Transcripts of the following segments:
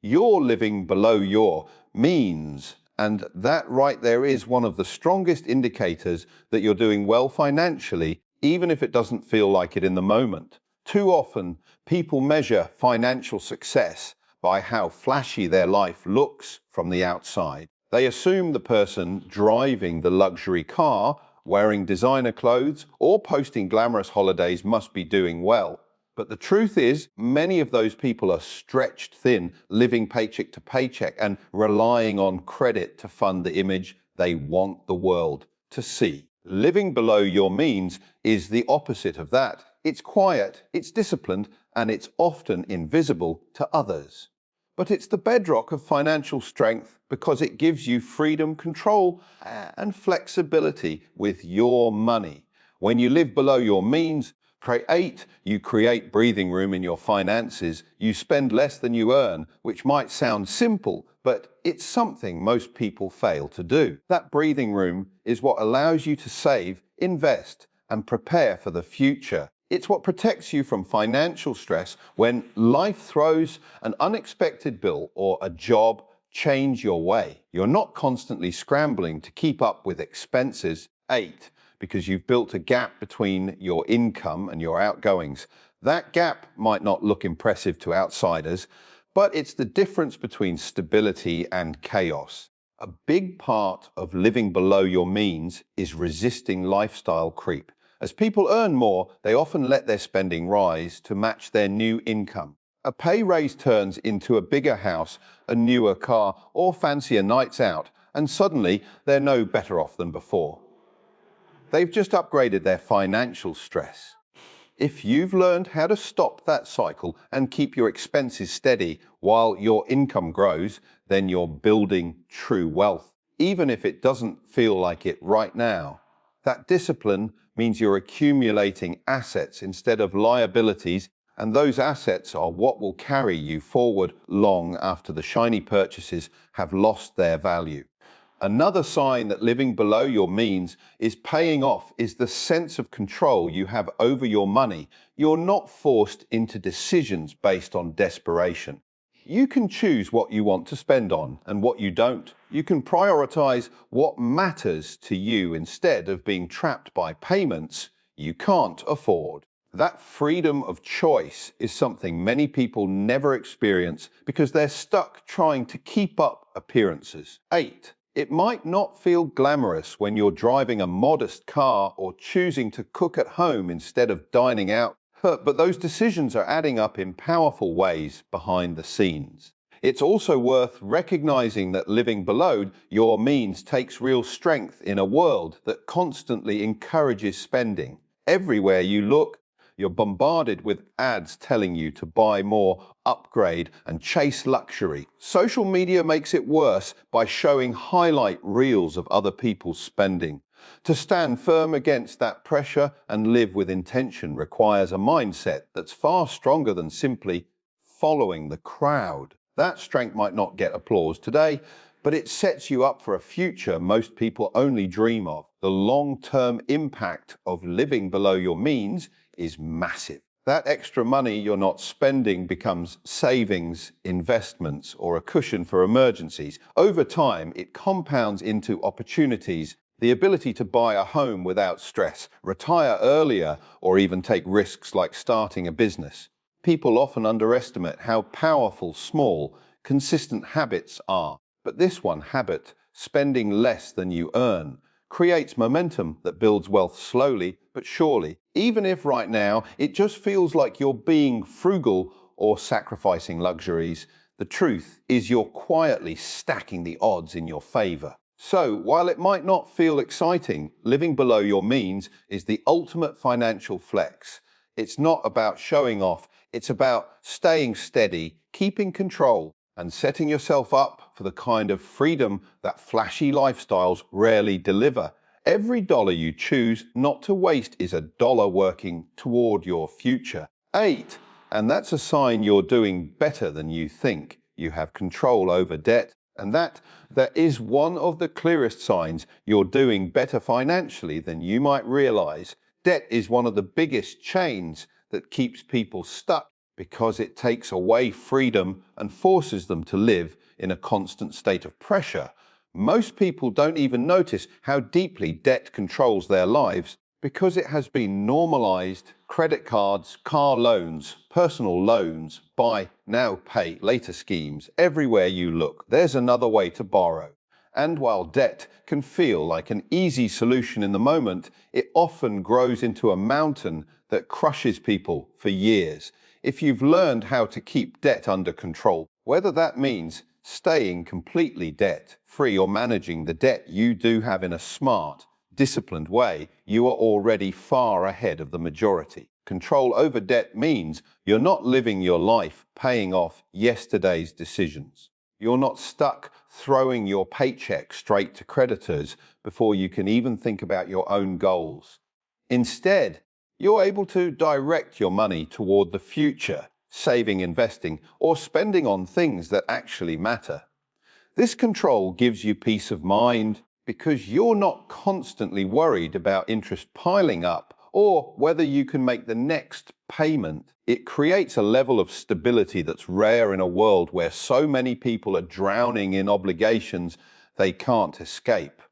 you're living below your means. And that right there is one of the strongest indicators that you're doing well financially, even if it doesn't feel like it in the moment. Too often, people measure financial success by how flashy their life looks from the outside. They assume the person driving the luxury car, wearing designer clothes, or posting glamorous holidays must be doing well. But the truth is, many of those people are stretched thin, living paycheck to paycheck and relying on credit to fund the image they want the world to see. Living below your means is the opposite of that. It's quiet, it's disciplined, and it's often invisible to others. But it's the bedrock of financial strength because it gives you freedom, control, and flexibility with your money. When you live below your means, you create breathing room in your finances. You spend less than you earn, which might sound simple, but it's something most people fail to do. That breathing room is what allows you to save, invest, and prepare for the future. It's what protects you from financial stress when life throws an unexpected bill or a job change your way. You're not constantly scrambling to keep up with expenses. 8. Because you've built a gap between your income and your outgoings. That gap might not look impressive to outsiders, but it's the difference between stability and chaos. A big part of living below your means is resisting lifestyle creep. As people earn more, they often let their spending rise to match their new income. A pay raise turns into a bigger house, a newer car, or fancier nights out, and suddenly they're no better off than before. They've just upgraded their financial stress. If you've learned how to stop that cycle and keep your expenses steady while your income grows, then you're building true wealth, even if it doesn't feel like it right now. That discipline means you're accumulating assets instead of liabilities, and those assets are what will carry you forward long after the shiny purchases have lost their value. Another sign that living below your means is paying off is the sense of control you have over your money. You're not forced into decisions based on desperation. You can choose what you want to spend on and what you don't. You can prioritize what matters to you instead of being trapped by payments you can't afford. That freedom of choice is something many people never experience because they're stuck trying to keep up appearances. 8. It might not feel glamorous when you're driving a modest car or choosing to cook at home instead of dining out, but those decisions are adding up in powerful ways behind the scenes. It's also worth recognizing that living below your means takes real strength in a world that constantly encourages spending. Everywhere you look, you're bombarded with ads telling you to buy more, upgrade, and chase luxury. Social media makes it worse by showing highlight reels of other people's spending. To stand firm against that pressure and live with intention requires a mindset that's far stronger than simply following the crowd. That strength might not get applause today, but it sets you up for a future most people only dream of. The long-term impact of living below your means is massive. That extra money you're not spending becomes savings, investments, or a cushion for emergencies. Over time, it compounds into opportunities, the ability to buy a home without stress, retire earlier, or even take risks like starting a business. People often underestimate how powerful small, consistent habits are. But this one habit, spending less than you earn, creates momentum that builds wealth slowly but surely, even if right now it just feels like you're being frugal or sacrificing luxuries. The truth is you're quietly stacking the odds in your favor. So, while it might not feel exciting, living below your means is the ultimate financial flex. It's not about showing off, it's about staying steady, keeping control, and setting yourself up for the kind of freedom that flashy lifestyles rarely deliver. Every dollar you choose not to waste is a dollar working toward your future. 8. And that's a sign you're doing better than you think. You have control over debt, and that is one of the clearest signs you're doing better financially than you might realize. Debt is one of the biggest chains that keeps people stuck because it takes away freedom and forces them to live in a constant state of pressure. Most people don't even notice how deeply debt controls their lives because it has been normalized. Credit cards, car loans, personal loans, buy now, pay later schemes. Everywhere you look, there's another way to borrow. And while debt can feel like an easy solution in the moment, it often grows into a mountain that crushes people for years. If you've learned how to keep debt under control, whether that means staying completely debt-free or managing the debt you do have in a smart, disciplined way, you are already far ahead of the majority. Control over debt means you're not living your life paying off yesterday's decisions. You're not stuck throwing your paycheck straight to creditors before you can even think about your own goals. Instead, you're able to direct your money toward the future, saving, investing, or spending on things that actually matter. This control gives you peace of mind because you're not constantly worried about interest piling up or whether you can make the next payment. It creates a level of stability that's rare in a world where so many people are drowning in obligations they can't escape.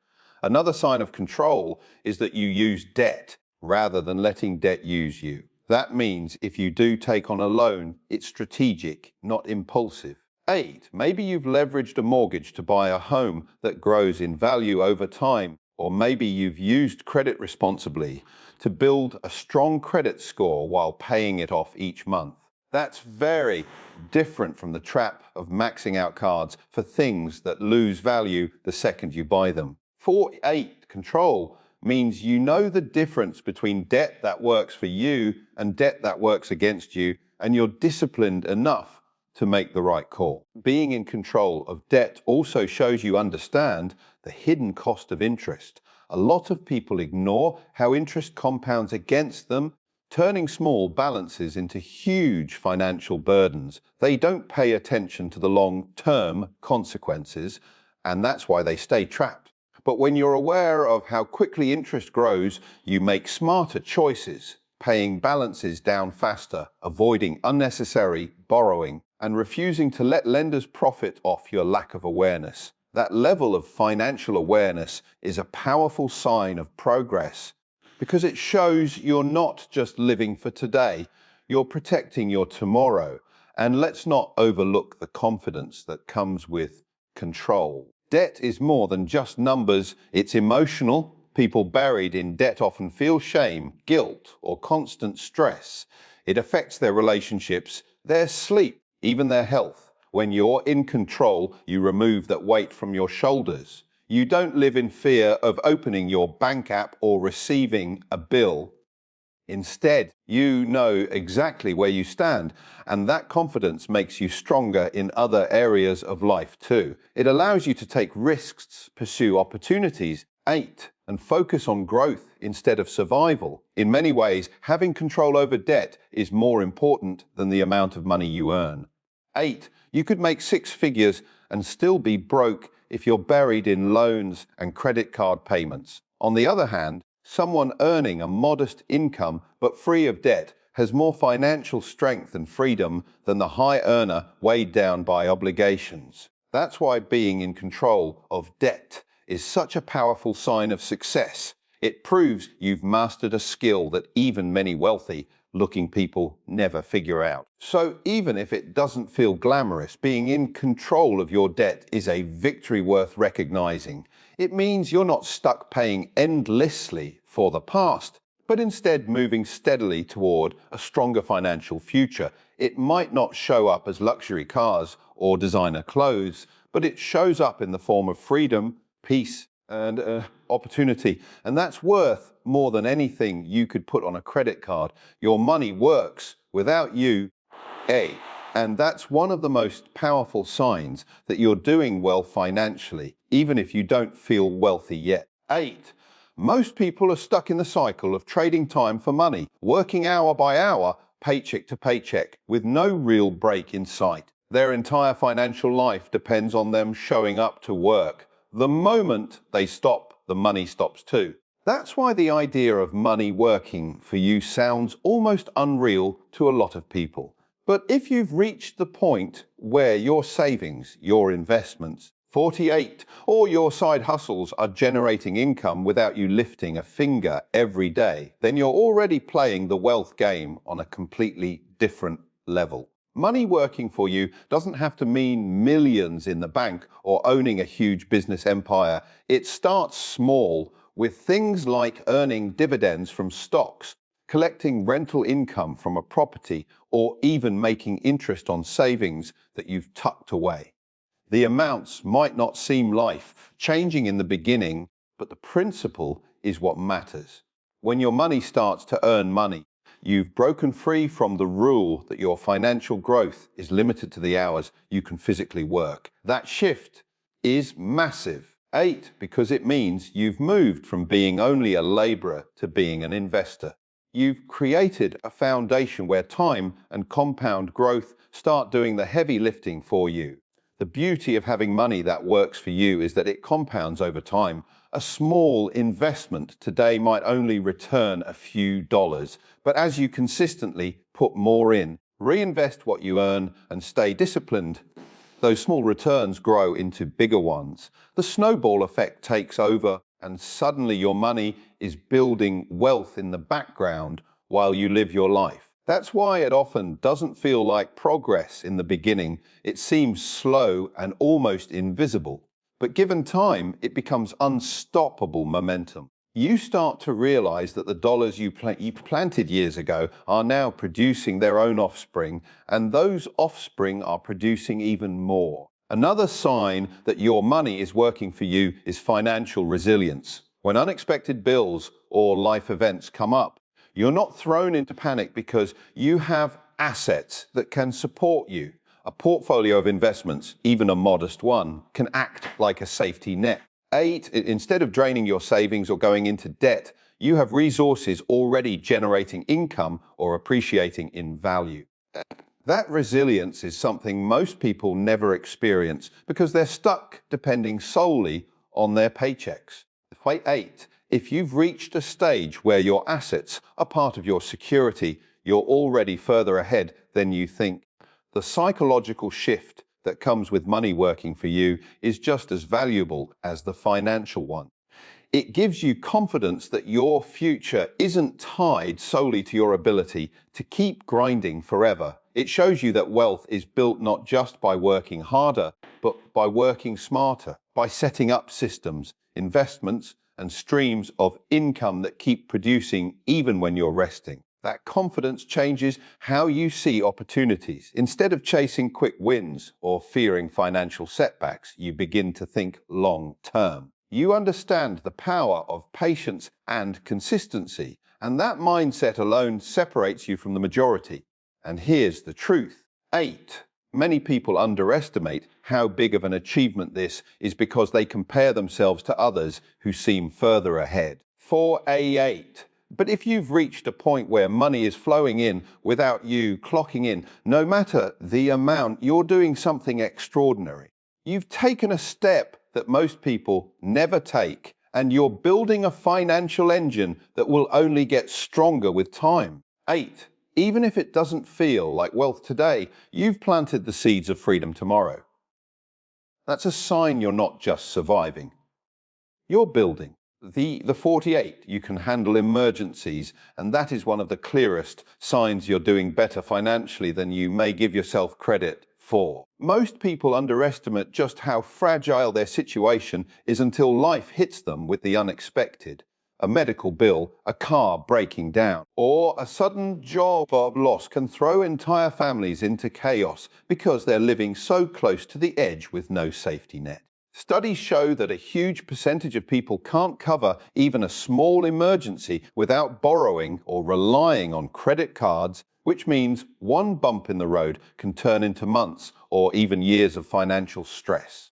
Another sign of control is that you use debt rather than letting debt use you. That means if you do take on a loan, it's strategic, not impulsive. 8. Maybe you've leveraged a mortgage to buy a home that grows in value over time, or maybe you've used credit responsibly to build a strong credit score while paying it off each month. That's very different from the trap of maxing out cards for things that lose value the second you buy them. 8. Control means you know the difference between debt that works for you and debt that works against you, and you're disciplined enough to make the right call. Being in control of debt also shows you understand the hidden cost of interest. A lot of people ignore how interest compounds against them, turning small balances into huge financial burdens. They don't pay attention to the long-term consequences, and that's why they stay trapped. But when you're aware of how quickly interest grows, you make smarter choices, paying balances down faster, avoiding unnecessary borrowing, and refusing to let lenders profit off your lack of awareness. That level of financial awareness is a powerful sign of progress because it shows you're not just living for today, you're protecting your tomorrow. And let's not overlook the confidence that comes with control. Debt is more than just numbers, it's emotional. People buried in debt often feel shame, guilt, or constant stress. It affects their relationships, their sleep, even their health. When you're in control, you remove that weight from your shoulders. You don't live in fear of opening your bank app or receiving a bill. Instead, you know exactly where you stand, and that confidence makes you stronger in other areas of life too. It allows you to take risks, pursue opportunities, 8, and focus on growth instead of survival. In many ways, having control over debt is more important than the amount of money you earn. 8, you could make 6 figures and still be broke if you're buried in loans and credit card payments. On the other hand, someone earning a modest income but free of debt has more financial strength and freedom than the high earner weighed down by obligations. That's why being in control of debt is such a powerful sign of success. It proves you've mastered a skill that even many wealthy-looking people never figure out. So even if it doesn't feel glamorous, being in control of your debt is a victory worth recognizing. It means you're not stuck paying endlessly for the past, but instead moving steadily toward a stronger financial future. It might not show up as luxury cars or designer clothes, but it shows up in the form of freedom, peace, and opportunity. And that's worth more than anything you could put on a credit card. Your money works without you. And that's one of the most powerful signs that you're doing well financially, even if you don't feel wealthy yet. 8. Most people are stuck in the cycle of trading time for money, working hour by hour, paycheck to paycheck, with no real break in sight. Their entire financial life depends on them showing up to work. The moment they stop, the money stops too. That's why the idea of money working for you sounds almost unreal to a lot of people. But if you've reached the point where your savings, your investments, 48, or your side hustles are generating income without you lifting a finger every day, then you're already playing the wealth game on a completely different level. Money working for you doesn't have to mean millions in the bank or owning a huge business empire. It starts small with things like earning dividends from stocks, collecting rental income from a property, or even making interest on savings that you've tucked away. The amounts might not seem life-changing in the beginning, but the principle is what matters. When your money starts to earn money, you've broken free from the rule that your financial growth is limited to the hours you can physically work. That shift is massive. 8, because it means you've moved from being only a laborer to being an investor. You've created a foundation where time and compound growth start doing the heavy lifting for you. The beauty of having money that works for you is that it compounds over time. A small investment today might only return a few dollars, but as you consistently put more in, reinvest what you earn, and stay disciplined, those small returns grow into bigger ones. The snowball effect takes over, and suddenly your money is building wealth in the background while you live your life. That's why it often doesn't feel like progress in the beginning. It seems slow and almost invisible. But given time, it becomes unstoppable momentum. You start to realize that the dollars you planted years ago are now producing their own offspring, and those offspring are producing even more. Another sign that your money is working for you is financial resilience. When unexpected bills or life events come up, you're not thrown into panic because you have assets that can support you. A portfolio of investments, even a modest one, can act like a safety net. 8, instead of draining your savings or going into debt, you have resources already generating income or appreciating in value. That resilience is something most people never experience because they're stuck depending solely on their paychecks. 8, if you've reached a stage where your assets are part of your security, you're already further ahead than you think. The psychological shift that comes with money working for you is just as valuable as the financial one. It gives you confidence that your future isn't tied solely to your ability to keep grinding forever. It shows you that wealth is built not just by working harder, but by working smarter, by setting up systems, investments, and streams of income that keep producing even when you're resting. That confidence changes how you see opportunities. Instead of chasing quick wins or fearing financial setbacks, you begin to think long term. You understand the power of patience and consistency, and that mindset alone separates you from the majority. And here's the truth. 8. Many people underestimate how big of an achievement this is because they compare themselves to others who seem further ahead. 4A8. But if you've reached a point where money is flowing in without you clocking in, no matter the amount, you're doing something extraordinary. You've taken a step that most people never take, and you're building a financial engine that will only get stronger with time. 8. Even if it doesn't feel like wealth today, you've planted the seeds of freedom tomorrow. That's a sign you're not just surviving. You're building. The 48, you can handle emergencies, and that is one of the clearest signs you're doing better financially than you may give yourself credit for. Most people underestimate just how fragile their situation is until life hits them with the unexpected. A medical bill, a car breaking down, or a sudden job loss can throw entire families into chaos because they're living so close to the edge with no safety net. Studies show that a huge percentage of people can't cover even a small emergency without borrowing or relying on credit cards, which means one bump in the road can turn into months or even years of financial stress.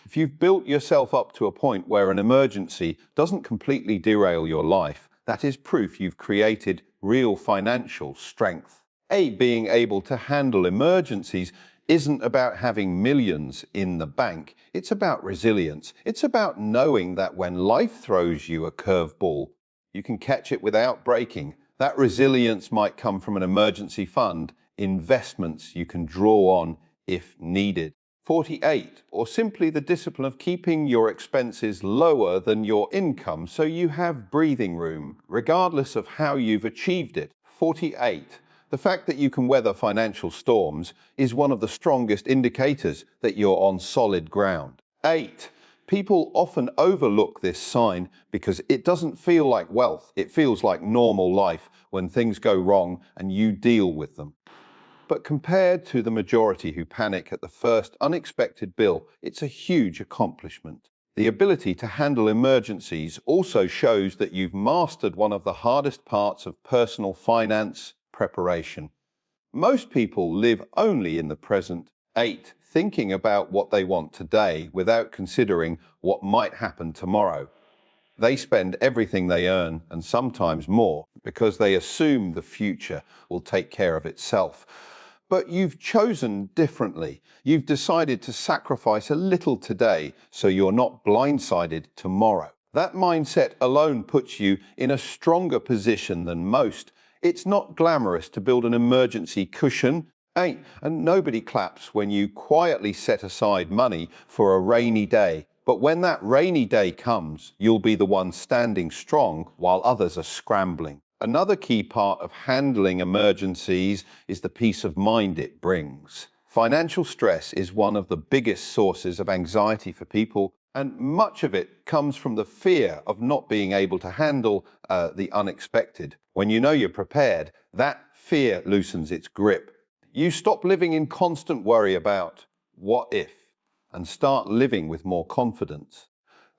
If you've built yourself up to a point where an emergency doesn't completely derail your life, that is proof you've created real financial strength. Being able to handle emergencies isn't about having millions in the bank. It's about resilience. It's about knowing that when life throws you a curveball, you can catch it without breaking That resilience might come from an emergency fund, investments you can draw on if needed. 48, or simply the discipline of keeping your expenses lower than your income so you have breathing room, regardless of how you've achieved it. 48. The fact that you can weather financial storms is one of the strongest indicators that you're on solid ground. 8. People often overlook this sign because it doesn't feel like wealth. It feels like normal life when things go wrong and you deal with them. But compared to the majority who panic at the first unexpected bill, it's a huge accomplishment. The ability to handle emergencies also shows that you've mastered one of the hardest parts of personal finance: preparation. Most people live only in the present. 8. Thinking about what they want today without considering what might happen tomorrow. They spend everything they earn, and sometimes more, because they assume the future will take care of itself. But you've chosen differently. You've decided to sacrifice a little today so you're not blindsided tomorrow. That mindset alone puts you in a stronger position than most. It's not glamorous to build an emergency cushion, and nobody claps when you quietly set aside money for a rainy day. But when that rainy day comes, you'll be the one standing strong while others are scrambling. Another key part of handling emergencies is the peace of mind it brings. Financial stress is one of the biggest sources of anxiety for people, and much of it comes from the fear of not being able to handle the unexpected. When you know you're prepared, that fear loosens its grip. You stop living in constant worry about what if, and start living with more confidence.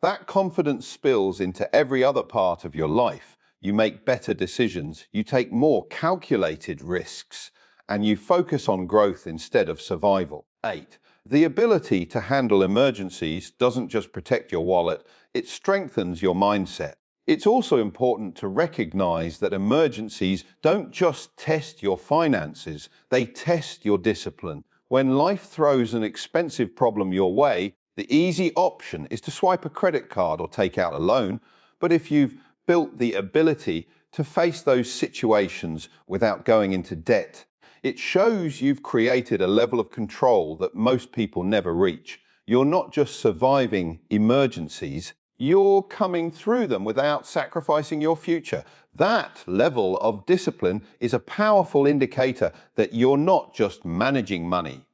That confidence spills into every other part of your life. You make better decisions, you take more calculated risks, and you focus on growth instead of survival. 8. The ability to handle emergencies doesn't just protect your wallet, it strengthens your mindset. It's also important to recognize that emergencies don't just test your finances, they test your discipline. When life throws an expensive problem your way, the easy option is to swipe a credit card or take out a loan. But if you've built the ability to face those situations without going into debt, it shows you've created a level of control that most people never reach. You're not just surviving emergencies, you're coming through them without sacrificing your future. That level of discipline is a powerful indicator that you're not just managing money,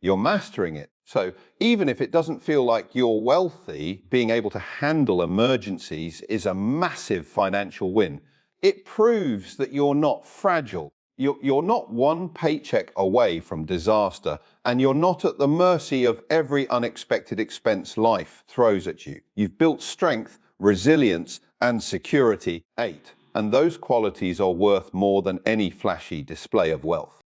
you're mastering it. So even if it doesn't feel like you're wealthy, being able to handle emergencies is a massive financial win. It proves that you're not fragile. You're not one paycheck away from disaster, and you're not at the mercy of every unexpected expense life throws at you. You've built strength, resilience, and security. 8. And those qualities are worth more than any flashy display of wealth.